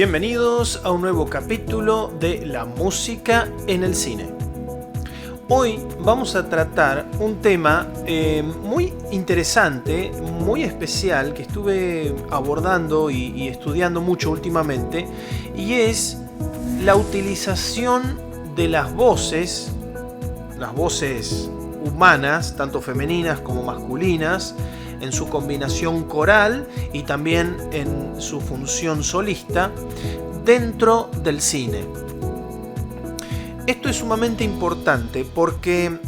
Bienvenidos a un nuevo capítulo de la música en el cine. Hoy vamos a tratar un tema muy interesante, muy especial, que estuve abordando y estudiando mucho últimamente, y es la utilización de las voces humanas, tanto femeninas como masculinas, en su combinación coral y también en su función solista dentro del cine. Esto es sumamente importante porque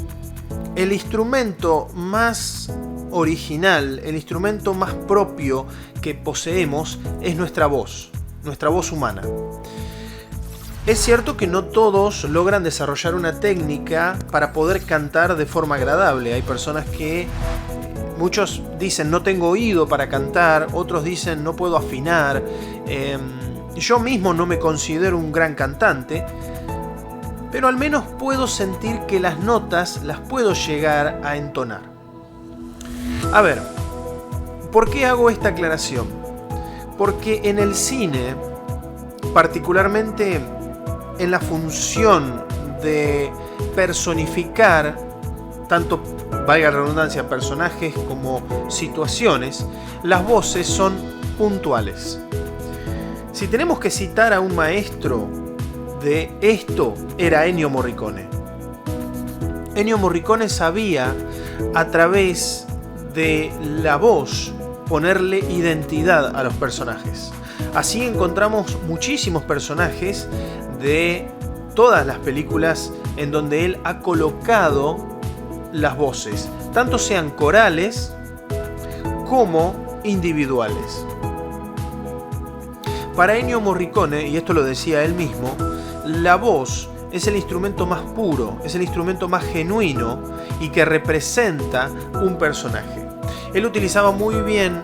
el instrumento más original, el instrumento más propio que poseemos es nuestra voz humana. Es cierto que no todos logran desarrollar una técnica para poder cantar de forma agradable. Hay personas que muchos dicen no tengo oído para cantar, otros dicen no puedo afinar. Yo mismo no me considero un gran cantante, pero al menos puedo sentir que las notas las puedo llegar a entonar. A ver, ¿por qué hago esta aclaración? Porque en el cine, particularmente en la función de personificar tanto, valga la redundancia, personajes como situaciones, las voces son puntuales. Si tenemos que citar a un maestro de esto, era Ennio Morricone. Ennio Morricone sabía, a través de la voz, ponerle identidad a los personajes. Así encontramos muchísimos personajes de todas las películas en donde él ha colocado las voces, tanto sean corales como individuales. Para Ennio Morricone, y esto lo decía él mismo, la voz es el instrumento más puro, es el instrumento más genuino y que representa un personaje. Él utilizaba muy bien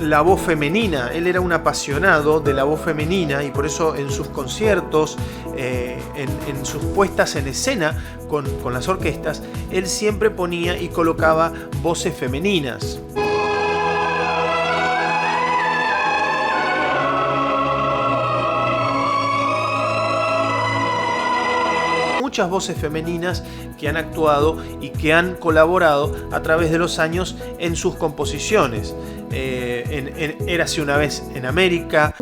la voz femenina. Él era un apasionado de la voz femenina y por eso en sus conciertos, en sus puestas en escena con las orquestas, él siempre ponía y colocaba voces femeninas. Muchas voces femeninas que han actuado y que han colaborado a través de los años en sus composiciones. Érase una vez en América.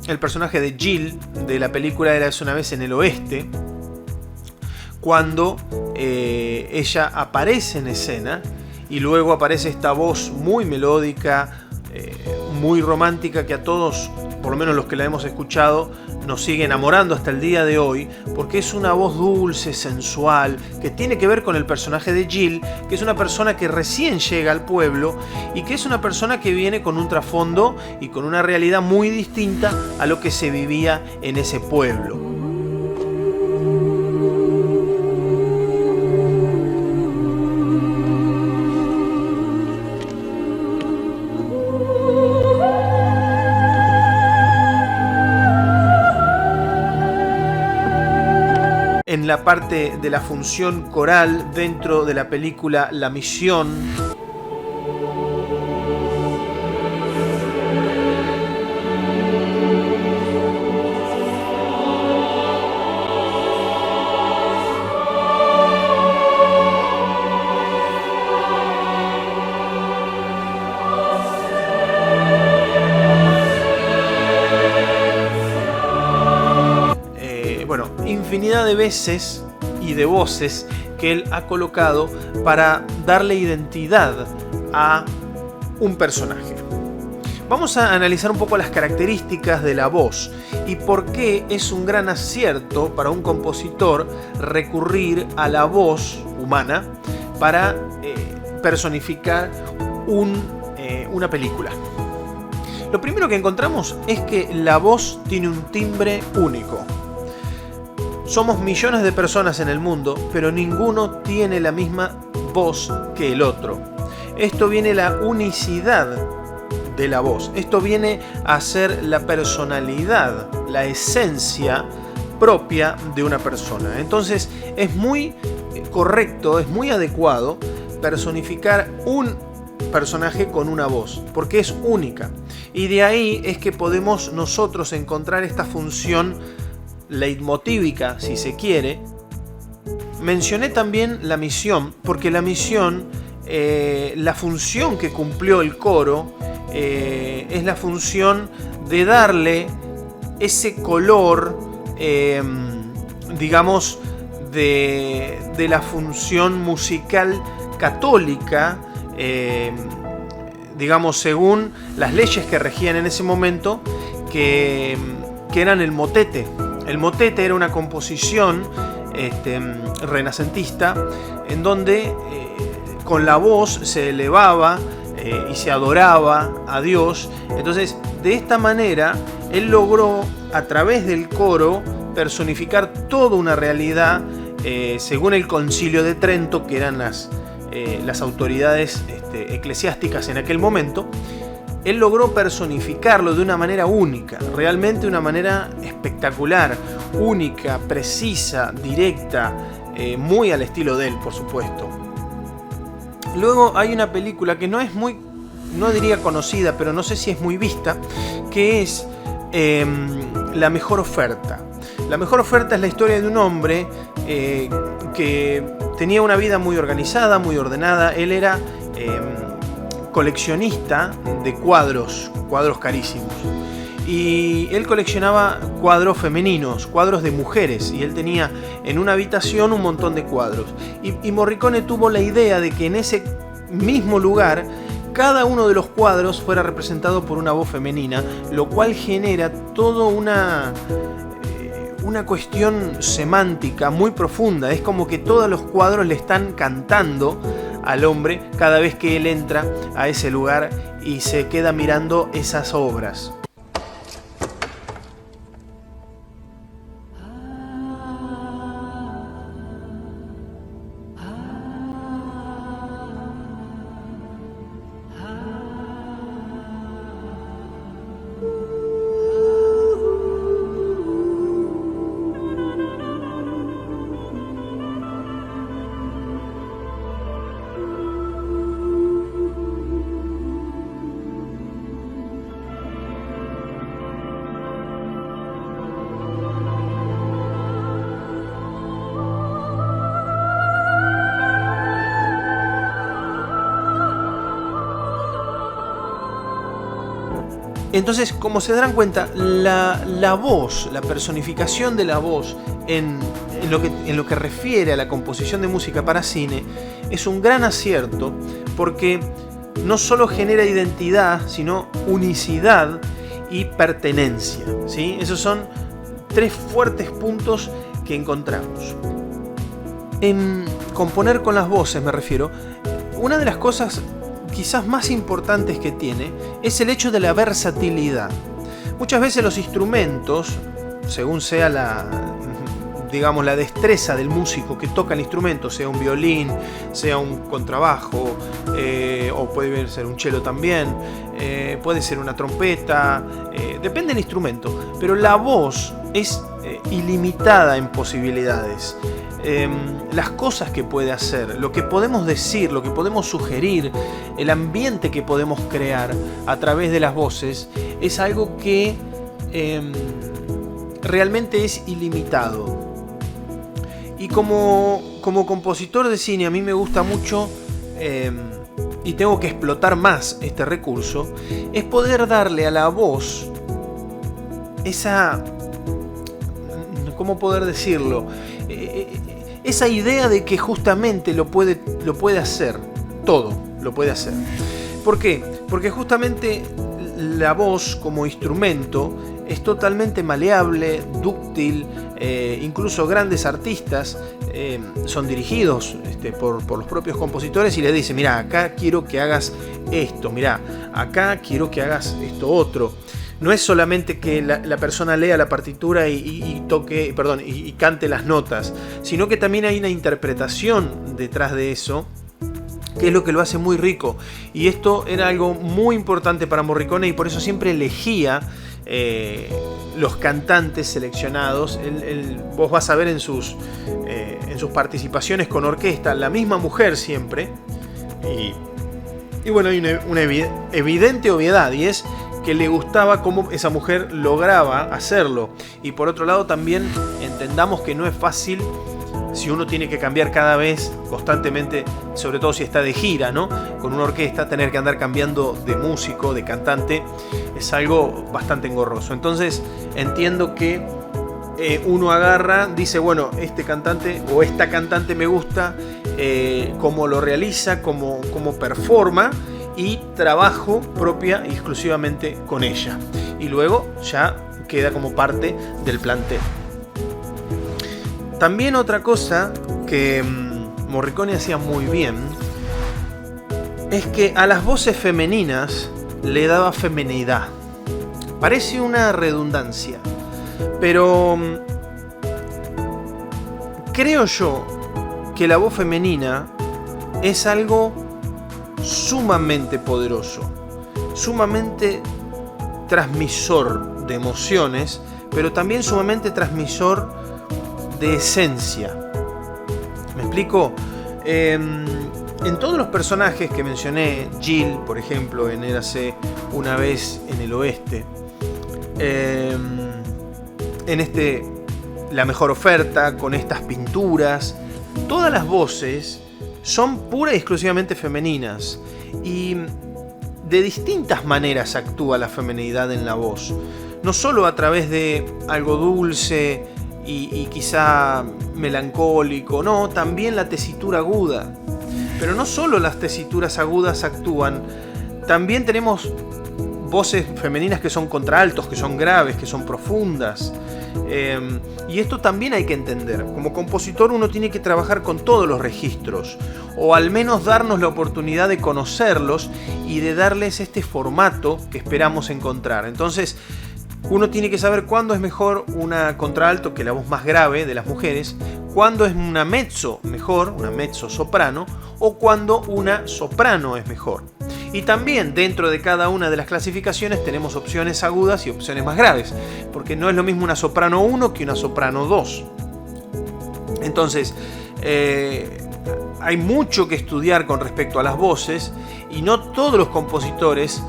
El personaje de Jill de la película Érase una vez en el Oeste, cuando ella aparece en escena y luego aparece esta voz muy melódica, muy romántica, que a todos, por lo menos los que la hemos escuchado, nos sigue enamorando hasta el día de hoy, porque es una voz dulce, sensual, que tiene que ver con el personaje de Jill, que es una persona que recién llega al pueblo y que es una persona que viene con un trasfondo y con una realidad muy distinta a lo que se vivía en ese pueblo. En la parte de la función coral dentro de la película La Misión, infinidad de veces y de voces que él ha colocado para darle identidad a un personaje. Vamos a analizar un poco las características de la voz y por qué es un gran acierto para un compositor recurrir a la voz humana para personificar una película. Lo primero que encontramos es que la voz tiene un timbre único. Somos millones de personas en el mundo, pero ninguno tiene la misma voz que el otro. Esto viene la unicidad de la voz. Esto viene a ser la personalidad, la esencia propia de una persona. Entonces es muy correcto, es muy adecuado personificar un personaje con una voz, porque es única. Y de ahí es que podemos nosotros encontrar esta función leitmotívica, si se quiere. Mencioné también la misión, porque la misión, la función que cumplió el coro, es la función de darle ese color, digamos, de la función musical católica, digamos, según las leyes que regían en ese momento, que eran el motete. El motete era una composición renacentista en donde con la voz se elevaba y se adoraba a Dios. Entonces, de esta manera, él logró, a través del coro, personificar toda una realidad, según el Concilio de Trento, que eran las autoridades eclesiásticas en aquel momento. Él logró personificarlo de una manera única, realmente de una manera espectacular, única, precisa, directa, muy al estilo de él, por supuesto. Luego hay una película que no es muy, no diría conocida, pero no sé si es muy vista, que es La Mejor Oferta. La Mejor Oferta es la historia de un hombre que tenía una vida muy organizada, muy ordenada. Él era coleccionista de cuadros carísimos. Y él coleccionaba cuadros femeninos, cuadros de mujeres, y él tenía en una habitación un montón de cuadros. Y Morricone tuvo la idea de que en ese mismo lugar cada uno de los cuadros fuera representado por una voz femenina, lo cual genera toda una cuestión semántica muy profunda. Es como que todos los cuadros le están cantando al hombre cada vez que él entra a ese lugar y se queda mirando esas obras. Entonces, como se darán cuenta, la voz, la personificación de la voz en lo que refiere a la composición de música para cine es un gran acierto, porque no solo genera identidad, sino unicidad y pertenencia, ¿sí? Esos son tres fuertes puntos que encontramos. En componer con las voces, me refiero, una de las cosas quizás más importantes que tiene es el hecho de la versatilidad. Muchas veces los instrumentos, según sea la destreza del músico que toca el instrumento, sea un violín, sea un contrabajo, o puede ser un cello también, puede ser una trompeta, depende del instrumento, pero la voz es ilimitada en posibilidades. Las cosas que puede hacer, lo que podemos decir, lo que podemos sugerir, el ambiente que podemos crear a través de las voces es algo que realmente es ilimitado. Y como compositor de cine a mí me gusta mucho, y tengo que explotar más este recurso, es poder darle a la voz esa, ¿cómo poder decirlo? Esa idea de que justamente lo puede hacer, todo lo puede hacer. ¿Por qué? Porque justamente la voz como instrumento es totalmente maleable, dúctil, incluso grandes artistas son dirigidos por los propios compositores y les dicen, mira, acá quiero que hagas esto, mira, acá quiero que hagas esto otro. no es solamente que la persona lea la partitura y toque, perdón, y cante las notas, sino que también hay una interpretación detrás de eso, que es lo que lo hace muy rico. Y esto era algo muy importante para Morricone, y por eso siempre elegía los cantantes seleccionados. Vos vas a ver en sus participaciones con orquesta, la misma mujer siempre. Y bueno, hay una evidente obviedad, y es que le gustaba cómo esa mujer lograba hacerlo. Y por otro lado también entendamos que no es fácil si uno tiene que cambiar cada vez constantemente, sobre todo si está de gira, ¿no? Con una orquesta, tener que andar cambiando de músico, de cantante, es algo bastante engorroso. Entonces entiendo que uno agarra, dice, bueno, este cantante o esta cantante me gusta, cómo lo realiza, cómo performa, y trabajo propia y exclusivamente con ella. Y luego ya queda como parte del plantel. También otra cosa que Morricone hacía muy bien es que a las voces femeninas le daba feminidad. Parece una redundancia, pero creo yo que la voz femenina es algo sumamente poderoso, sumamente transmisor de emociones, pero también sumamente transmisor de esencia. ¿Me explico? En todos los personajes que mencioné, Jill, por ejemplo, en Érase una vez en el oeste, en La mejor oferta, con estas pinturas, todas las voces son pura y exclusivamente femeninas, y de distintas maneras actúa la feminidad en la voz, no solo a través de algo dulce y quizá melancólico, no, también la tesitura aguda. Pero no solo las tesituras agudas actúan, también tenemos voces femeninas que son contraltos, que son graves, que son profundas. Y esto también hay que entender. Como compositor uno tiene que trabajar con todos los registros, o al menos darnos la oportunidad de conocerlos y de darles este formato que esperamos encontrar. Entonces uno tiene que saber cuándo es mejor una contralto, que la voz más grave de las mujeres, cuándo es una mezzo mejor, una mezzo soprano, o cuándo una soprano es mejor. Y también dentro de cada una de las clasificaciones tenemos opciones agudas y opciones más graves, porque no es lo mismo una soprano 1 que una soprano 2. Entonces, hay mucho que estudiar con respecto a las voces, y no todos los compositores,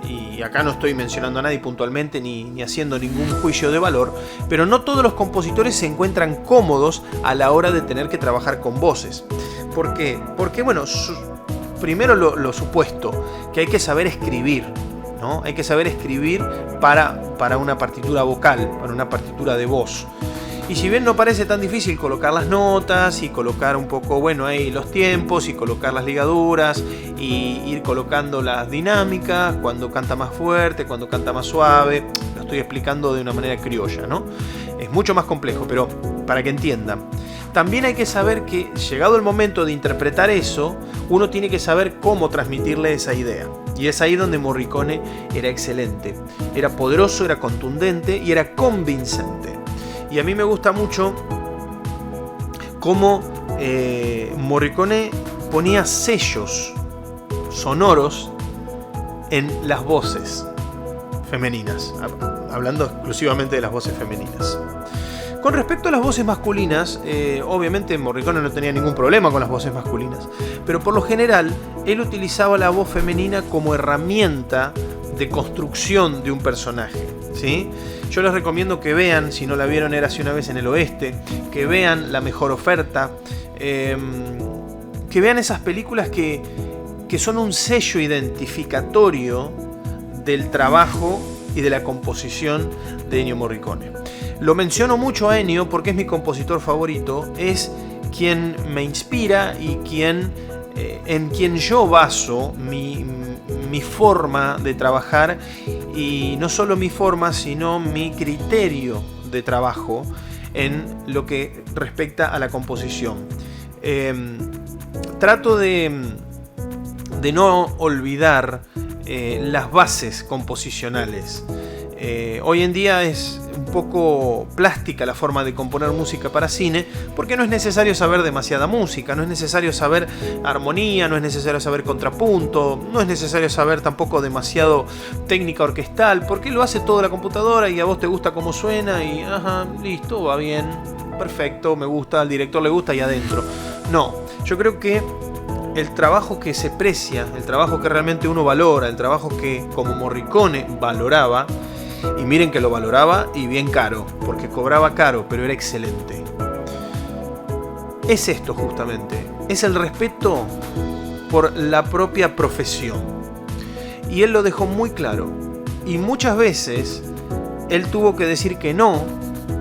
y acá no estoy mencionando a nadie puntualmente ni haciendo ningún juicio de valor, pero no todos los compositores se encuentran cómodos a la hora de tener que trabajar con voces. ¿Por qué? Porque, bueno, primero lo supuesto, que hay que saber escribir, ¿no? Hay que saber escribir para una partitura vocal, para una partitura de voz. Y si bien no parece tan difícil colocar las notas y colocar un poco, bueno, ahí los tiempos y colocar las ligaduras y ir colocando las dinámicas, cuando canta más fuerte, cuando canta más suave, lo estoy explicando de una manera criolla, ¿no? Es mucho más complejo, pero para que entiendan. También hay que saber que, llegado el momento de interpretar eso, uno tiene que saber cómo transmitirle esa idea. Y es ahí donde Morricone era excelente. Era poderoso, era contundente y era convincente. Y a mí me gusta mucho cómo Morricone ponía sellos sonoros en las voces femeninas, hablando exclusivamente de las voces femeninas. Con respecto a las voces masculinas, obviamente Morricone no tenía ningún problema con las voces masculinas, pero por lo general él utilizaba la voz femenina como herramienta de construcción de un personaje, ¿sí? Yo les recomiendo que vean, si no la vieron Érase una vez en el oeste, que vean La mejor oferta, que vean esas películas que son un sello identificatorio del trabajo y de la composición de Ennio Morricone. Lo menciono mucho a Ennio porque es mi compositor favorito, es quien me inspira y en quien yo baso mi forma de trabajar, y no solo mi forma, sino mi criterio de trabajo en lo que respecta a la composición. Trato de no olvidar las bases composicionales. Hoy en día es un poco plástica la forma de componer música para cine, porque no es necesario saber demasiada música, no es necesario saber armonía, no es necesario saber contrapunto, no es necesario saber tampoco demasiado técnica orquestal, porque lo hace toda la computadora y a vos te gusta cómo suena y ajá, listo, va bien, perfecto, me gusta, al director le gusta y adentro. No, yo creo que el trabajo que se precia, el trabajo que realmente uno valora, el trabajo que como Morricone valoraba, y miren que lo valoraba y bien caro, porque cobraba caro, pero era excelente. Es esto justamente, es el respeto por la propia profesión. Y él lo dejó muy claro. Y muchas veces él tuvo que decir que no,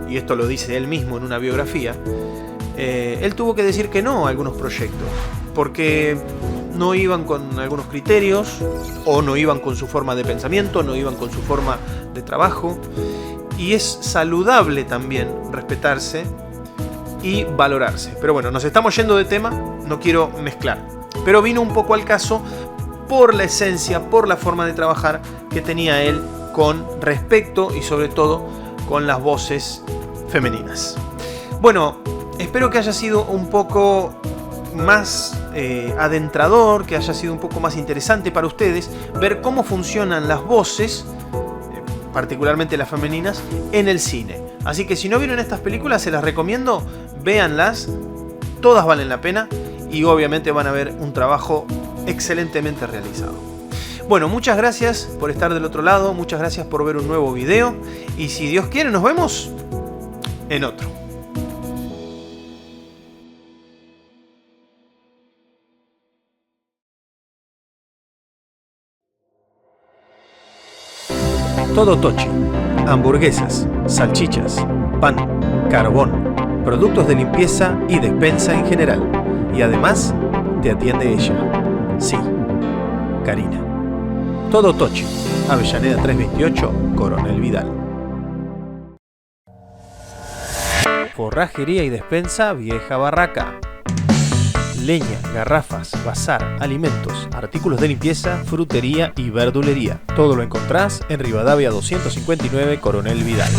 y esto lo dice él mismo en una biografía, él tuvo que decir que no a algunos proyectos, porque no iban con algunos criterios, o no iban con su forma de pensamiento, no iban con su forma de trabajo. Y es saludable también respetarse y valorarse. Pero bueno, nos estamos yendo de tema, no quiero mezclar. Pero vino un poco al caso por la esencia, por la forma de trabajar que tenía él con respecto y sobre todo con las voces femeninas. Bueno, espero que haya sido un poco más adentrador, que haya sido un poco más interesante para ustedes ver cómo funcionan las voces, particularmente las femeninas, en el cine. Así que si no vieron estas películas, se las recomiendo, véanlas, todas valen la pena y obviamente van a ver un trabajo excelentemente realizado. Bueno, muchas gracias por estar del otro lado, muchas gracias por ver un nuevo video y si Dios quiere nos vemos en otro. Todo Tochi, hamburguesas, salchichas, pan, carbón, productos de limpieza y despensa en general. Y además, te atiende ella. Sí, Karina. Todo Tochi, Avellaneda 328, Coronel Vidal. Forrajería y despensa Vieja Barraca. Leña, garrafas, bazar, alimentos, artículos de limpieza, frutería y verdulería. Todo lo encontrás en Rivadavia 259, Coronel Vidal.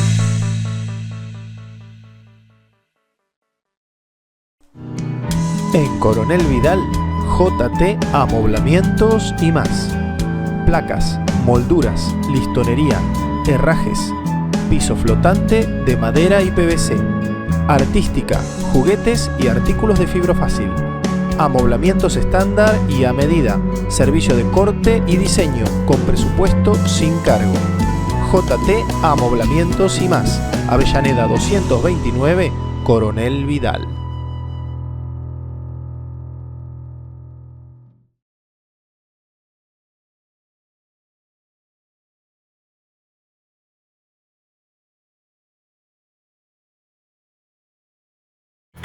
En Coronel Vidal, JT Amoblamientos y más. Placas, molduras, listonería, herrajes, piso flotante de madera y PVC, artística, juguetes y artículos de fibra fácil. Amoblamientos estándar y a medida, servicio de corte y diseño, con presupuesto sin cargo. JT Amoblamientos y más, Avellaneda 229, Coronel Vidal.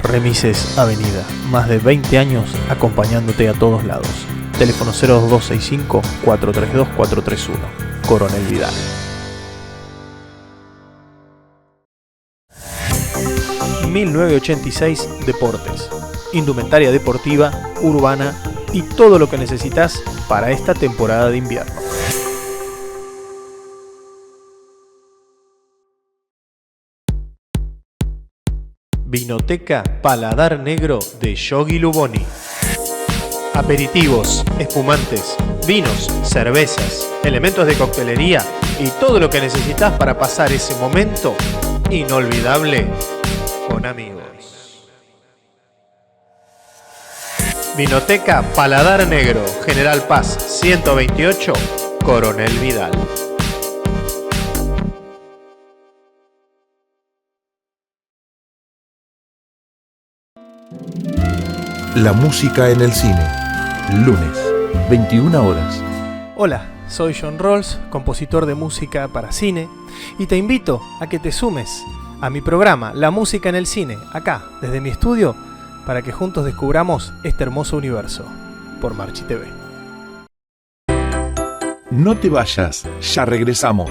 Remises Avenida, más de 20 años acompañándote a todos lados. Teléfono 0265-432-431, Coronel Vidal. ...1986 Deportes, indumentaria deportiva, urbana y todo lo que necesitas para esta temporada de invierno. Vinoteca Paladar Negro de Yogi Luboni. Aperitivos, espumantes, vinos, cervezas, elementos de coctelería y todo lo que necesitas para pasar ese momento inolvidable con amigos. Vinoteca Paladar Negro, General Paz 128, Coronel Vidal. La música en el cine, lunes, 21 horas. Hola, soy John Rawls, compositor de música para cine, y te invito a que te sumes a mi programa La Música en el Cine, acá, desde mi estudio, para que juntos descubramos este hermoso universo, por Marchi TV. No te vayas, ya regresamos.